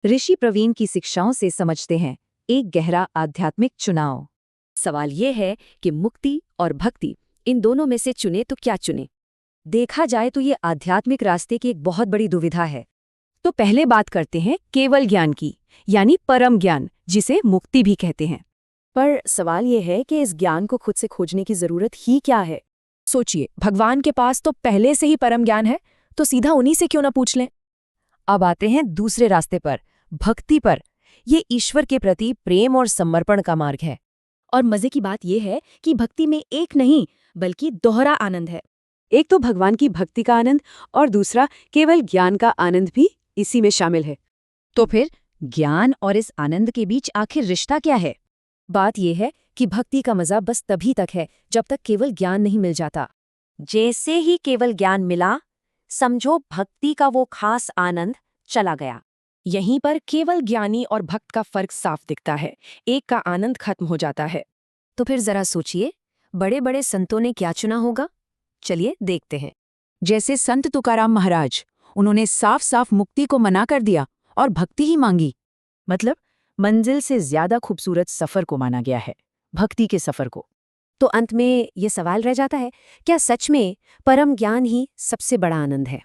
ऋषि प्रवीण की शिक्षाओं से समझते हैं एक गहरा आध्यात्मिक चुनाव। सवाल ये है कि मुक्ति और भक्ति, इन दोनों में से चुने तो क्या चुने। देखा जाए तो ये आध्यात्मिक रास्ते की एक बहुत बड़ी दुविधा है। तो पहले बात करते हैं केवल ज्ञान की, यानी परम ज्ञान, जिसे मुक्ति भी कहते हैं। पर सवाल ये है कि इस ज्ञान को खुद से खोजने की जरूरत ही क्या है। सोचिए, भगवान के पास तो पहले से ही परम ज्ञान है, तो सीधा उन्हीं से क्यों ना पूछ लें। अब आते हैं दूसरे रास्ते पर, भक्ति पर। ये ईश्वर के प्रति प्रेम और समर्पण का मार्ग है। और मजे की बात यह है कि भक्ति में एक नहीं बल्कि दोहरा आनंद है। एक तो भगवान की भक्ति का आनंद और दूसरा केवल ज्ञान का आनंद भी इसी में शामिल है। तो फिर ज्ञान और इस आनंद के बीच आखिर रिश्ता क्या है? बात यह है कि भक्ति का मजा बस तभी तक है जब तक केवल ज्ञान नहीं मिल जाता। जैसे ही केवल ज्ञान मिला, समझो भक्ति का वो खास आनंद चला गया। यहीं पर केवल ज्ञानी और भक्त का फर्क साफ दिखता है। एक का आनंद खत्म हो जाता है। तो फिर जरा सोचिए, बड़े बड़े संतों ने क्या चुना होगा? चलिए देखते हैं। जैसे संत तुकाराम महाराज, उन्होंने साफ साफ मुक्ति को मना कर दिया और भक्ति ही मांगी। मतलब मंजिल से ज्यादा खूबसूरत सफर को माना गया है, भक्ति के सफर को। तो अंत में ये सवाल रह जाता है, क्या सच में परम ज्ञान ही सबसे बड़ा आनंद है?